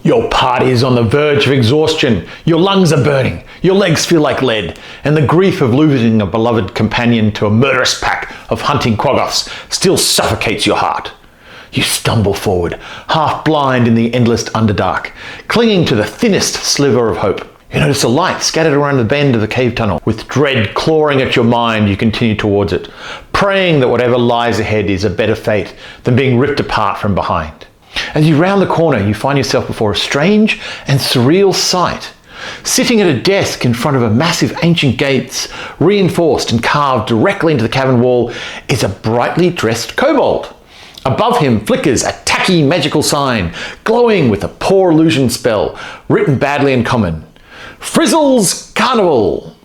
Your party is on the verge of exhaustion, your lungs are burning, your legs feel like lead, and the grief of losing a beloved companion to a murderous pack of hunting quaggoths still suffocates your heart. You stumble forward, half blind in the endless Underdark, clinging to the thinnest sliver of hope. You notice a light scattered around the bend of the cave tunnel. With dread clawing at your mind, you continue towards it, praying that whatever lies ahead is a better fate than being ripped apart from behind. As you round the corner, you find yourself before a strange and surreal sight. Sitting at a desk in front of a massive ancient gates, reinforced and carved directly into the cavern wall, is a brightly dressed kobold. Above him flickers a tacky magical sign, glowing with a poor illusion spell, written badly in common. Frizzles Carnival!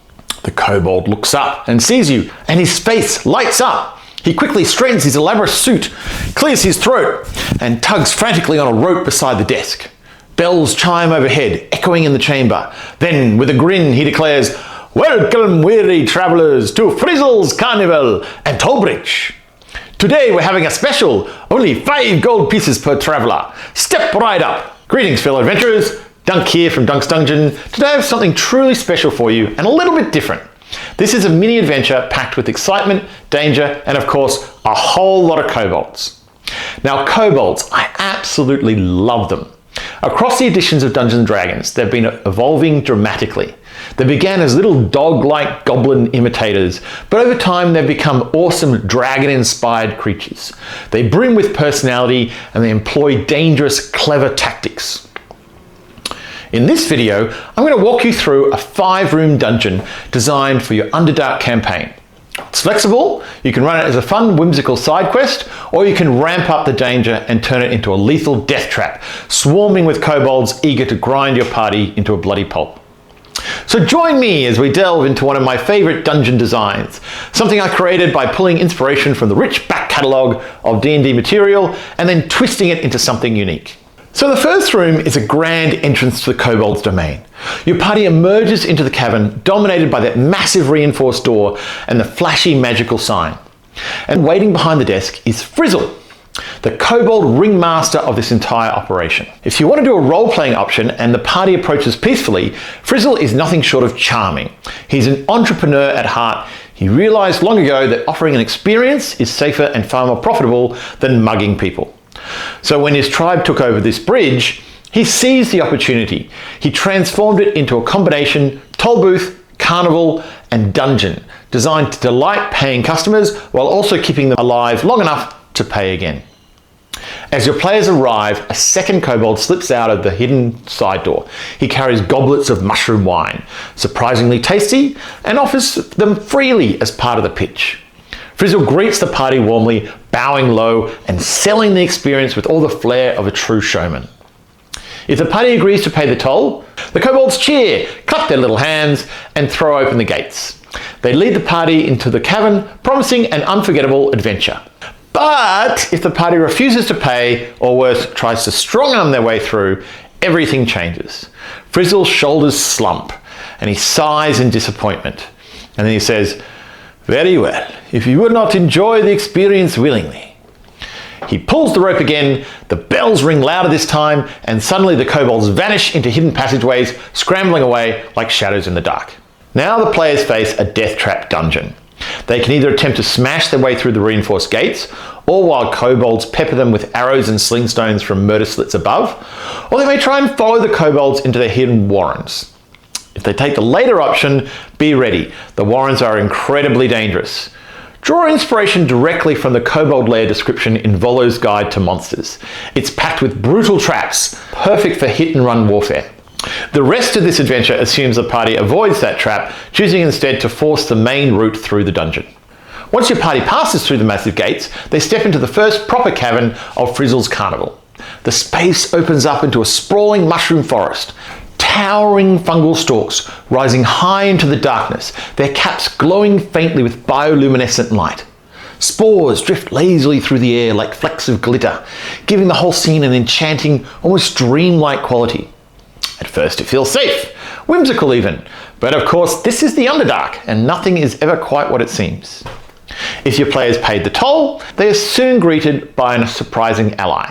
The kobold looks up and sees you, and his face lights up. He quickly straightens his elaborate suit, clears his throat, and tugs frantically on a rope beside the desk. Bells chime overhead, echoing in the chamber. Then, with a grin, he declares, "Welcome, weary travellers, to Frizzle's Carnival and Tollbridge. Today we're having a special, only 5 gold pieces per traveller. Step right up. Greetings, fellow adventurers. Dunk here from Dunk's Dungeon. Today I have something truly special for you and a little bit different. This is a mini adventure packed with excitement, danger, and of course, a whole lot of kobolds. Now, kobolds, I absolutely love them. Across the editions of Dungeons & Dragons, they've been evolving dramatically. They began as little dog-like goblin imitators, but over time they've become awesome dragon-inspired creatures. They brim with personality and they employ dangerous, clever tactics. In this video, I'm going to walk you through a 5-room dungeon designed for your Underdark campaign. It's flexible, you can run it as a fun, whimsical side quest, or you can ramp up the danger and turn it into a lethal death trap, swarming with kobolds eager to grind your party into a bloody pulp. So join me as we delve into one of my favourite dungeon designs, something I created by pulling inspiration from the rich back catalogue of D&D material and then twisting it into something unique. So the first room is a grand entrance to the kobold's domain. Your party emerges into the cavern, dominated by that massive reinforced door and the flashy magical sign. And waiting behind the desk is Frizzle, the kobold ringmaster of this entire operation. If you want to do a role-playing option and the party approaches peacefully, Frizzle is nothing short of charming. He's an entrepreneur at heart. He realized long ago that offering an experience is safer and far more profitable than mugging people. So when his tribe took over this bridge, he seized the opportunity. He transformed it into a combination toll booth, carnival, and dungeon, designed to delight paying customers while also keeping them alive long enough to pay again. As your players arrive, a second kobold slips out of the hidden side door. He carries goblets of mushroom wine, surprisingly tasty, and offers them freely as part of the pitch. Frizzle greets the party warmly, bowing low and selling the experience with all the flair of a true showman. If the party agrees to pay the toll, the kobolds cheer, clap their little hands, and throw open the gates. They lead the party into the cavern, promising an unforgettable adventure. But if the party refuses to pay, or worse, tries to strong-arm their way through, everything changes. Frizzle's shoulders slump, and he sighs in disappointment. And then he says, "Very well, if you would not enjoy the experience willingly." He pulls the rope again, the bells ring louder this time, and suddenly the kobolds vanish into hidden passageways, scrambling away like shadows in the dark. Now the players face a death trap dungeon. They can either attempt to smash their way through the reinforced gates, or while kobolds pepper them with arrows and sling stones from murder slits above, or they may try and follow the kobolds into their hidden warrens. If they take the later option, be ready. The warrens are incredibly dangerous. Draw inspiration directly from the Kobold Lair description in Volo's Guide to Monsters. It's packed with brutal traps, perfect for hit-and-run warfare. The rest of this adventure assumes the party avoids that trap, choosing instead to force the main route through the dungeon. Once your party passes through the massive gates, they step into the first proper cavern of Frizzle's Carnival. The space opens up into a sprawling mushroom forest. Towering fungal stalks rising high into the darkness, their caps glowing faintly with bioluminescent light. Spores drift lazily through the air like flecks of glitter, giving the whole scene an enchanting, almost dreamlike quality. At first it feels safe, whimsical even, but of course this is the Underdark and nothing is ever quite what it seems. If your players paid the toll, they are soon greeted by a surprising ally.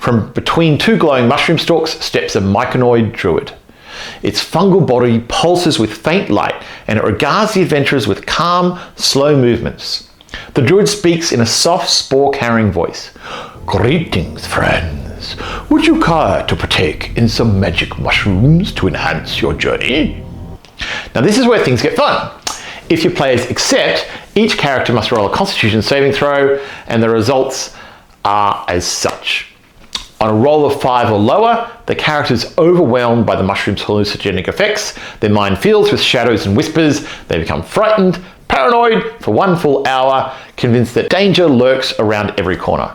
From between two glowing mushroom stalks steps a myconoid druid. Its fungal body pulses with faint light, and it regards the adventurers with calm, slow movements. The druid speaks in a soft, spore-carrying voice. "Greetings, friends. Would you care to partake in some magic mushrooms to enhance your journey?" Now this is where things get fun. If your players accept, each character must roll a Constitution saving throw, and the results are as such. On a roll of 5 or lower, the character is overwhelmed by the mushroom's hallucinogenic effects. Their mind fills with shadows and whispers. They become frightened, paranoid for 1 full hour, convinced that danger lurks around every corner.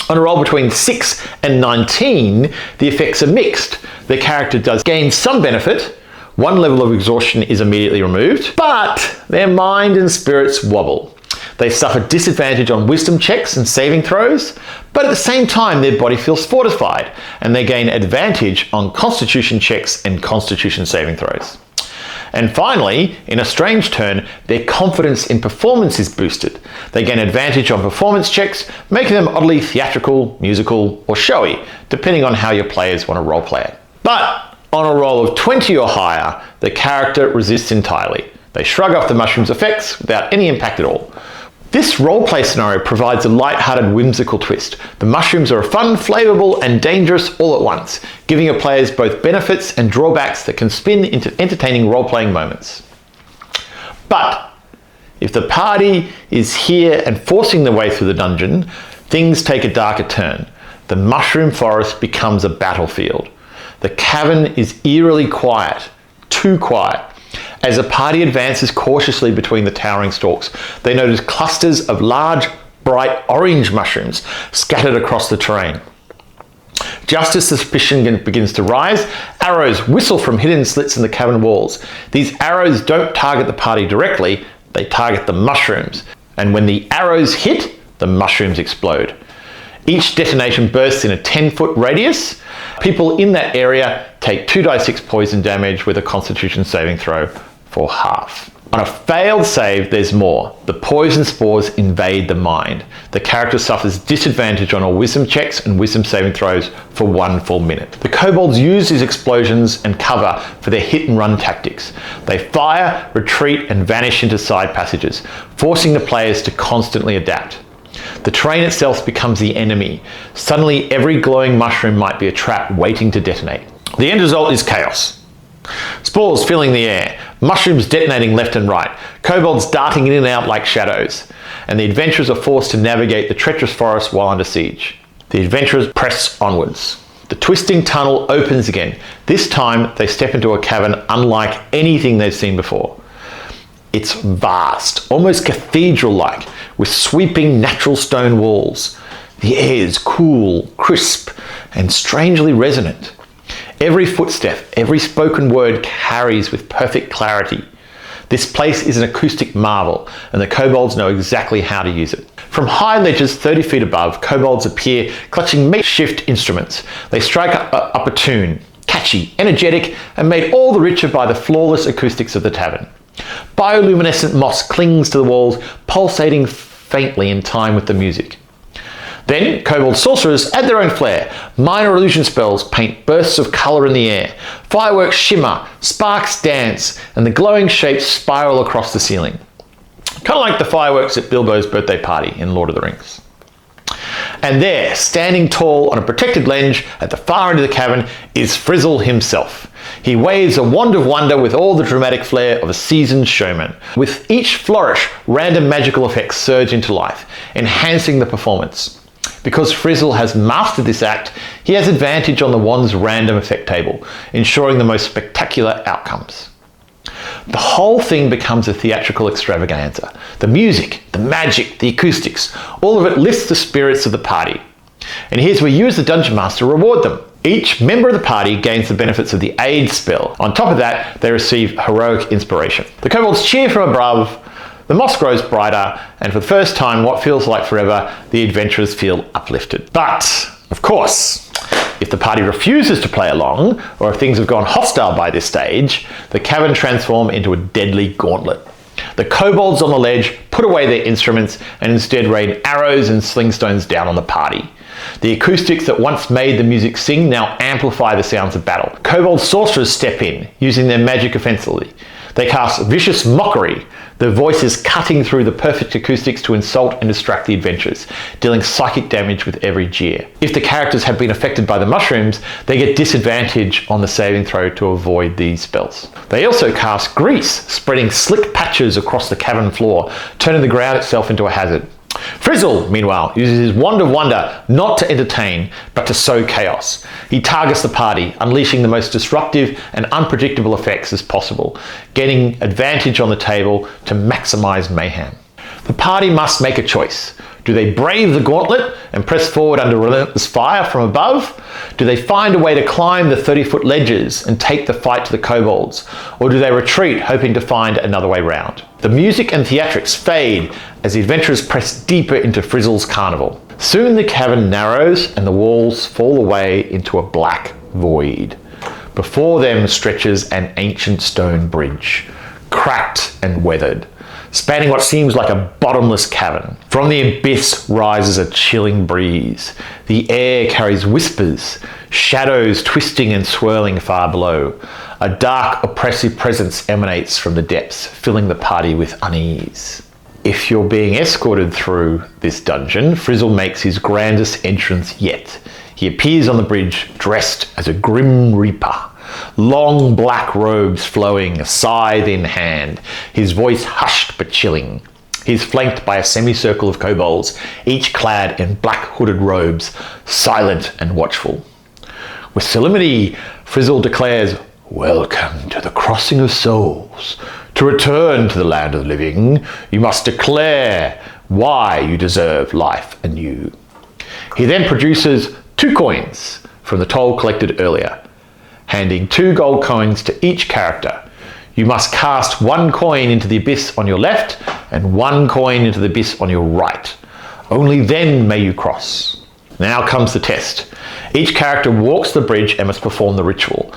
On a roll between 6 and 19, the effects are mixed. The character does gain some benefit. 1 level of exhaustion is immediately removed, but their mind and spirits wobble. They suffer disadvantage on wisdom checks and saving throws, but at the same time their body feels fortified, and they gain advantage on constitution checks and constitution saving throws. And finally, in a strange turn, their confidence in performance is boosted. They gain advantage on performance checks, making them oddly theatrical, musical, or showy, depending on how your players want to roleplay it. But on a roll of 20 or higher, the character resists entirely. They shrug off the mushroom's effects without any impact at all. This roleplay scenario provides a light-hearted, whimsical twist. The mushrooms are fun, flavorful, and dangerous all at once, giving your players both benefits and drawbacks that can spin into entertaining role-playing moments. But if the party is here and forcing their way through the dungeon, things take a darker turn. The mushroom forest becomes a battlefield. The cavern is eerily quiet, too quiet. As the party advances cautiously between the towering stalks, they notice clusters of large, bright orange mushrooms scattered across the terrain. Just as suspicion begins to rise, arrows whistle from hidden slits in the cavern walls. These arrows don't target the party directly, they target the mushrooms. And when the arrows hit, the mushrooms explode. Each detonation bursts in a 10-foot radius. People in that area take 2d6 poison damage with a Constitution saving throw for half. On a failed save, there's more. The poison spores invade the mind. The character suffers disadvantage on all wisdom checks and wisdom saving throws for 1 full minute. The kobolds use these explosions and cover for their hit and run tactics. They fire, retreat, and vanish into side passages, forcing the players to constantly adapt. The terrain itself becomes the enemy. Suddenly, every glowing mushroom might be a trap waiting to detonate. The end result is chaos. Spores filling the air, mushrooms detonating left and right, kobolds darting in and out like shadows, and the adventurers are forced to navigate the treacherous forest while under siege. The adventurers press onwards. The twisting tunnel opens again. This time, they step into a cavern unlike anything they've seen before. It's vast, almost cathedral-like, with sweeping natural stone walls. The air is cool, crisp, and strangely resonant. Every footstep, every spoken word carries with perfect clarity. This place is an acoustic marvel, and the kobolds know exactly how to use it. From high ledges 30 feet above, kobolds appear clutching makeshift instruments. They strike up a tune, catchy, energetic, and made all the richer by the flawless acoustics of the tavern. Bioluminescent moss clings to the walls, pulsating faintly in time with the music. Then, kobold sorcerers add their own flair. Minor illusion spells paint bursts of colour in the air. Fireworks shimmer, sparks dance, and the glowing shapes spiral across the ceiling. Kind of like the fireworks at Bilbo's birthday party in Lord of the Rings. And there, standing tall on a protected ledge at the far end of the cavern, is Frizzle himself. He waves a wand of wonder with all the dramatic flair of a seasoned showman. With each flourish, random magical effects surge into life, enhancing the performance. Because Frizzle has mastered this act, he has advantage on the wand's random effect table, ensuring the most spectacular outcomes. The whole thing becomes a theatrical extravaganza. The music, the magic, the acoustics, all of it lifts the spirits of the party. And here's where you as the Dungeon Master reward them. Each member of the party gains the benefits of the Aid spell. On top of that, they receive heroic inspiration. The kobolds cheer from above, the moss grows brighter, and for the first time, what feels like forever, the adventurers feel uplifted. But, of course, if the party refuses to play along, or if things have gone hostile by this stage, the cavern transforms into a deadly gauntlet. The kobolds on the ledge put away their instruments and instead rain arrows and slingstones down on the party. The acoustics that once made the music sing now amplify the sounds of battle. Kobold sorcerers step in, using their magic offensively. They cast vicious mockery, their voices cutting through the perfect acoustics to insult and distract the adventurers, dealing psychic damage with every jeer. If the characters have been affected by the mushrooms, they get disadvantage on the saving throw to avoid these spells. They also cast grease, spreading slick patches across the cavern floor, turning the ground itself into a hazard. Frizzle, meanwhile, uses his wand of wonder not to entertain, but to sow chaos. He targets the party, unleashing the most disruptive and unpredictable effects as possible, getting advantage on the table to maximize mayhem. The party must make a choice. Do they brave the gauntlet and press forward under relentless fire from above? Do they find a way to climb the 30-foot ledges and take the fight to the kobolds? Or do they retreat, hoping to find another way round? The music and theatrics fade as the adventurers press deeper into Frizzle's carnival. Soon the cavern narrows and the walls fall away into a black void. Before them stretches an ancient stone bridge, cracked and weathered, spanning what seems like a bottomless cavern. From the abyss rises a chilling breeze. The air carries whispers, shadows twisting and swirling far below. A dark, oppressive presence emanates from the depths, filling the party with unease. If you're being escorted through this dungeon, Frizzle makes his grandest entrance yet. He appears on the bridge dressed as a grim reaper. Long black robes flowing, a scythe in hand, his voice hushed but chilling. He is flanked by a semicircle of kobolds, each clad in black hooded robes, silent and watchful. With solemnity, Frizzle declares, "Welcome to the crossing of souls. To return to the land of the living, you must declare why you deserve life anew." He then produces 2 coins from the toll collected earlier, handing 2 gold coins to each character. You must cast 1 coin into the abyss on your left and 1 coin into the abyss on your right. Only then may you cross. Now comes the test. Each character walks the bridge and must perform the ritual,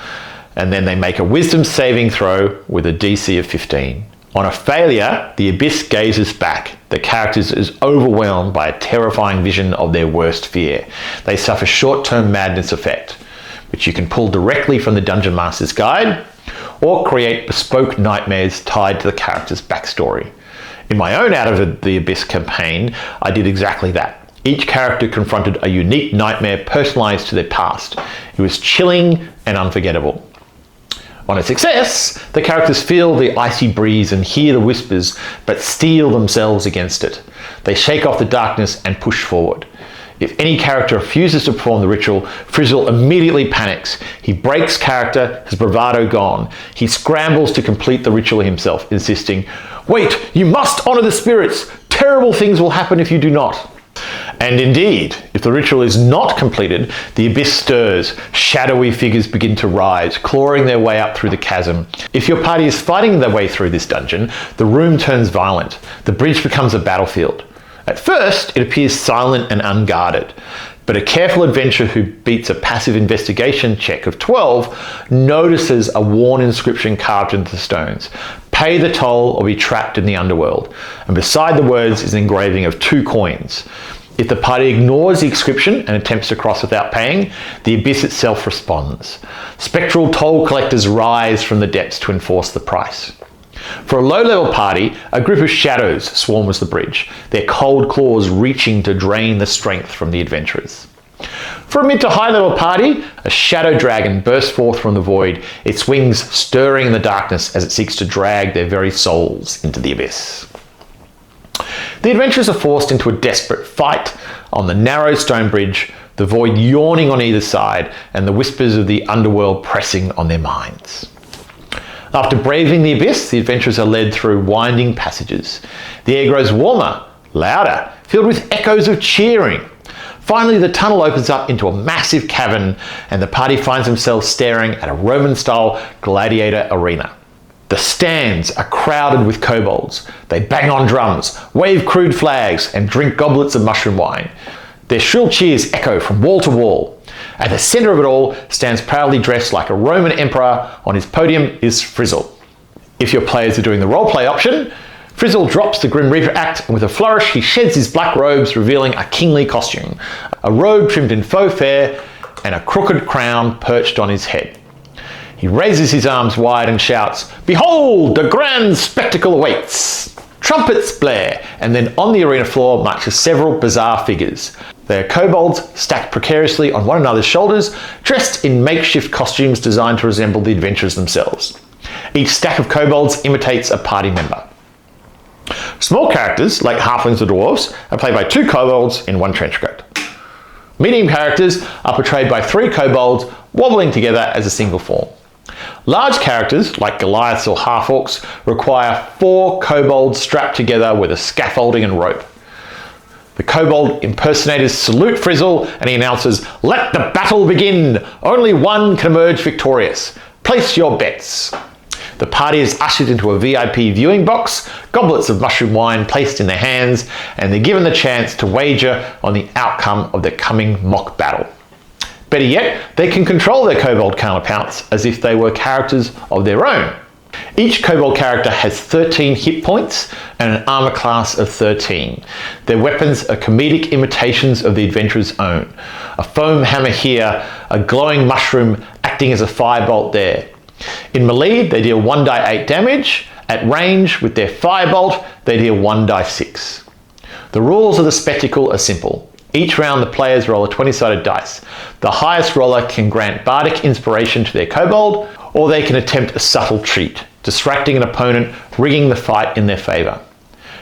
and then they make a wisdom saving throw with a DC of 15. On a failure, the abyss gazes back. The characters is overwhelmed by a terrifying vision of their worst fear. They suffer short-term madness effect, which you can pull directly from the Dungeon Master's Guide, or create bespoke nightmares tied to the character's backstory. In my own Out of the Abyss campaign, I did exactly that. Each character confronted a unique nightmare personalized to their past. It was chilling and unforgettable. On a success, the characters feel the icy breeze and hear the whispers, but steel themselves against it. They shake off the darkness and push forward. If any character refuses to perform the ritual, Frizzle immediately panics. He breaks character, his bravado gone. He scrambles to complete the ritual himself, insisting, "Wait, you must honor the spirits! Terrible things will happen if you do not." And indeed, if the ritual is not completed, the abyss stirs. Shadowy figures begin to rise, clawing their way up through the chasm. If your party is fighting their way through this dungeon, the room turns violent. The bridge becomes a battlefield. At first, it appears silent and unguarded, but a careful adventurer who beats a passive investigation check of 12 notices a worn inscription carved into the stones. "Pay the toll or be trapped in the underworld." And beside the words is an engraving of 2 coins. If the party ignores the inscription and attempts to cross without paying, the abyss itself responds. Spectral toll collectors rise from the depths to enforce the price. For a low-level party, a group of shadows swarms the bridge, their cold claws reaching to drain the strength from the adventurers. For a mid to high-level party, a shadow dragon bursts forth from the void, its wings stirring in the darkness as it seeks to drag their very souls into the abyss. The adventurers are forced into a desperate fight on the narrow stone bridge, the void yawning on either side, and the whispers of the underworld pressing on their minds. After braving the abyss, the adventurers are led through winding passages. The air grows warmer, louder, filled with echoes of cheering. Finally, the tunnel opens up into a massive cavern, and the party finds themselves staring at a Roman-style gladiator arena. The stands are crowded with kobolds. They bang on drums, wave crude flags, and drink goblets of mushroom wine. Their shrill cheers echo from wall to wall. At the center of it all stands proudly dressed like a Roman emperor. On his podium is Frizzle. If your players are doing the roleplay option, Frizzle drops the Grim Reaper act, and with a flourish he sheds his black robes, revealing a kingly costume. a robe trimmed in faux fur, and a crooked crown perched on his head. He raises his arms wide and shouts, "Behold, the grand spectacle awaits!" Trumpets blare, and then on the arena floor marches several bizarre figures. They are kobolds stacked precariously on one another's shoulders, dressed in makeshift costumes designed to resemble the adventurers themselves. Each stack of kobolds imitates a party member. Small characters, like halflings or dwarves, are played by 2 kobolds in 1 trenchcoat. Medium characters are portrayed by 3 kobolds wobbling together as a single form. Large characters, like Goliaths or half-orcs, require 4 kobolds strapped together with a scaffolding and rope. The kobold impersonators salute Frizzle and he announces, "Let the battle begin! Only one can emerge victorious. Place your bets." The party is ushered into a VIP viewing box, goblets of mushroom wine placed in their hands, and they're given the chance to wager on the outcome of their coming mock battle. Better yet, they can control their kobold counterparts as if they were characters of their own. Each kobold character has 13 hit points and an armor class of 13. Their weapons are comedic imitations of the adventurer's own. A foam hammer here, a glowing mushroom acting as a firebolt there. In melee, they deal 1d8 damage. At range, with their firebolt, they deal 1d6. The rules of the spectacle are simple. Each round, the players roll a 20-sided dice. The highest roller can grant bardic inspiration to their kobold, or they can attempt a subtle cheat, distracting an opponent, rigging the fight in their favour.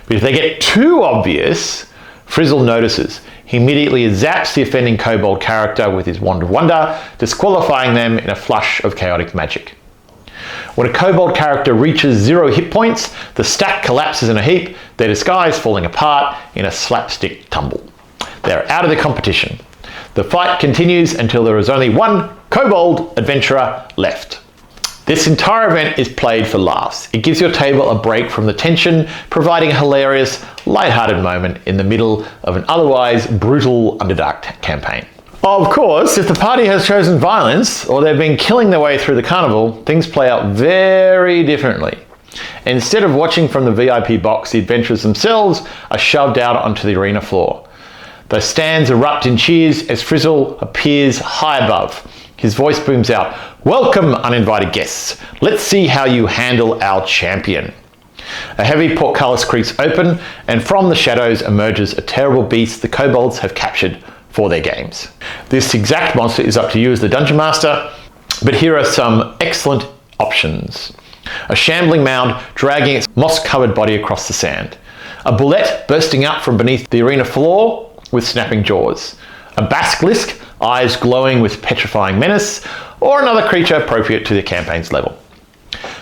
But if they get too obvious, Frizzle notices. He immediately zaps the offending kobold character with his Wand of Wonder, disqualifying them in a flush of chaotic magic. When a kobold character reaches 0 hit points, the stack collapses in a heap, their disguise falling apart in a slapstick tumble. They're out of the competition. The fight continues until there is only one kobold adventurer left. This entire event is played for laughs. It gives your table a break from the tension, providing a hilarious, light-hearted moment in the middle of an otherwise brutal Underdark campaign. Of course, if the party has chosen violence, or they've been killing their way through the carnival, things play out very differently. Instead of watching from the VIP box, the adventurers themselves are shoved out onto the arena floor. The stands erupt in cheers as Frizzle appears high above. His voice booms out, "Welcome, uninvited guests. Let's see how you handle our champion." A heavy portcullis creaks open, and from the shadows emerges a terrible beast the kobolds have captured for their games. This exact monster is up to you as the dungeon master, but here are some excellent options. A shambling mound dragging its moss-covered body across the sand. A bullet bursting up from beneath the arena floor with snapping jaws. A basilisk, eyes glowing with petrifying menace, or another creature appropriate to the campaign's level.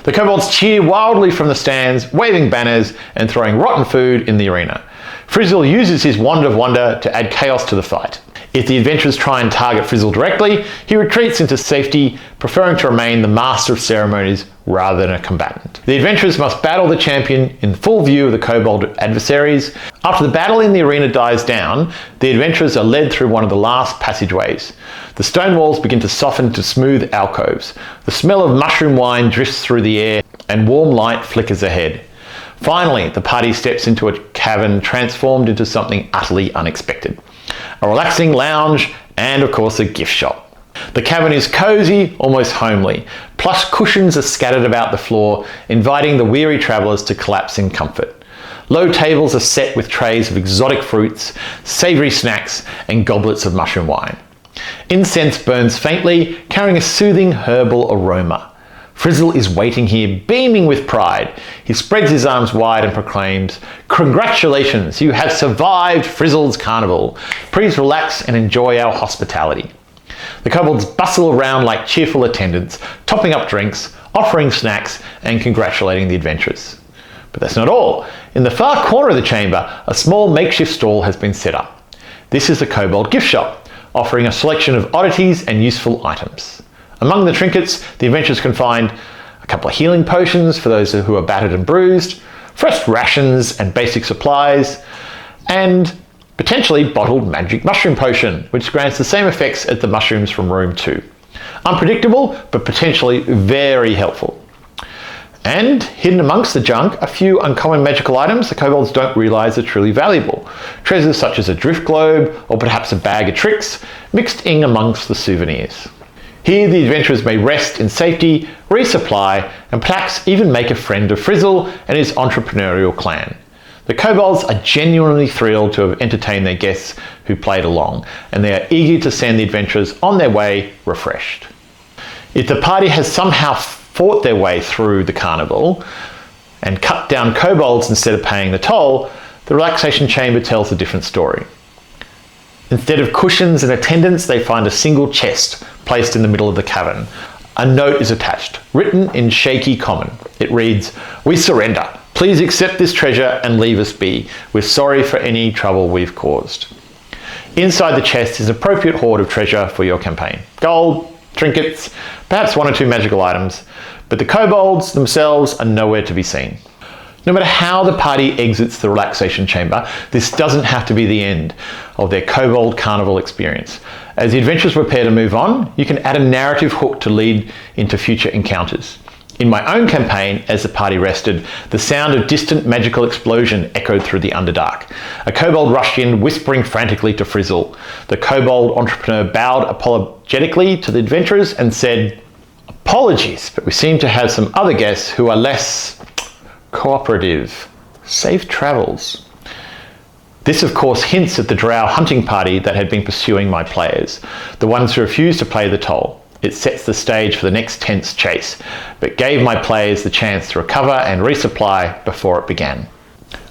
The kobolds cheer wildly from the stands, waving banners and throwing rotten food in the arena. Frizzle uses his Wand of Wonder to add chaos to the fight. If the adventurers try and target Frizzle directly, he retreats into safety, preferring to remain the master of ceremonies rather than a combatant. The adventurers must battle the champion in full view of the kobold adversaries. After the battle in the arena dies down, the adventurers are led through one of the last passageways. The stone walls begin to soften to smooth alcoves. The smell of mushroom wine drifts through the air and warm light flickers ahead. Finally, the party steps into a cavern transformed into something utterly unexpected. A relaxing lounge and, of course, a gift shop. The cavern is cozy, almost homely. Plush cushions are scattered about the floor, inviting the weary travellers to collapse in comfort. Low tables are set with trays of exotic fruits, savoury snacks, and goblets of mushroom wine. Incense burns faintly, carrying a soothing herbal aroma. Frizzle is waiting here, beaming with pride. He spreads his arms wide and proclaims, "Congratulations, you have survived Frizzle's carnival. Please relax and enjoy our hospitality." The kobolds bustle around like cheerful attendants, topping up drinks, offering snacks, and congratulating the adventurers. But that's not all. In the far corner of the chamber, a small makeshift stall has been set up. This is the kobold gift shop, offering a selection of oddities and useful items. Among the trinkets, the adventurers can find a couple of healing potions for those who are battered and bruised, fresh rations and basic supplies, and potentially bottled magic mushroom potion, which grants the same effects as the mushrooms from room 2. Unpredictable, but potentially very helpful. And hidden amongst the junk, a few uncommon magical items the kobolds don't realise are truly valuable. Treasures such as a drift globe, or perhaps a bag of tricks, mixed in amongst the souvenirs. Here the adventurers may rest in safety, resupply, and perhaps even make a friend of Frizzle and his entrepreneurial clan. The kobolds are genuinely thrilled to have entertained their guests who played along, and they are eager to send the adventurers on their way refreshed. If the party has somehow fought their way through the carnival and cut down kobolds instead of paying the toll, the relaxation chamber tells a different story. Instead of cushions and attendants, they find a single chest placed in the middle of the cavern. A note is attached, written in shaky common. It reads, "We surrender. Please accept this treasure and leave us be. We're sorry for any trouble we've caused." Inside the chest is an appropriate hoard of treasure for your campaign. Gold, trinkets, perhaps one or two magical items, but the kobolds themselves are nowhere to be seen. No matter how the party exits the relaxation chamber, this doesn't have to be the end of their kobold carnival experience. As the adventurers prepare to move on, you can add a narrative hook to lead into future encounters. In my own campaign, as the party rested, the sound of distant magical explosion echoed through the Underdark. A kobold rushed in, whispering frantically to Frizzle. The kobold entrepreneur bowed apologetically to the adventurers and said, "Apologies, but we seem to have some other guests who are less cooperative. Safe travels." This of course hints at the drow hunting party that had been pursuing my players, the ones who refused to pay the toll. It sets the stage for the next tense chase, but gave my players the chance to recover and resupply before it began.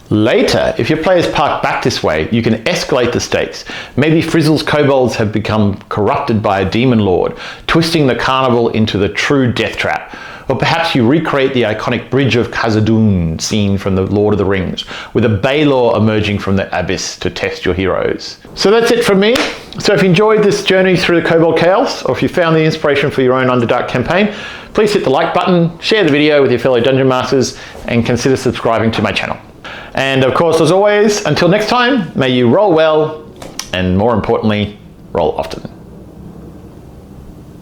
Later, if your players park back this way, you can escalate the stakes. Maybe Frizzle's kobolds have become corrupted by a demon lord, twisting the carnival into the true death trap. Or perhaps you recreate the iconic Bridge of Khazad-dûm scene from the Lord of the Rings, with a Baelor emerging from the abyss to test your heroes. So that's it from me. So if you enjoyed this journey through the Kobold Chaos, or if you found the inspiration for your own Underdark campaign, please hit the like button, share the video with your fellow Dungeon Masters, and consider subscribing to my channel. And of course, as always, until next time, may you roll well, and more importantly, roll often.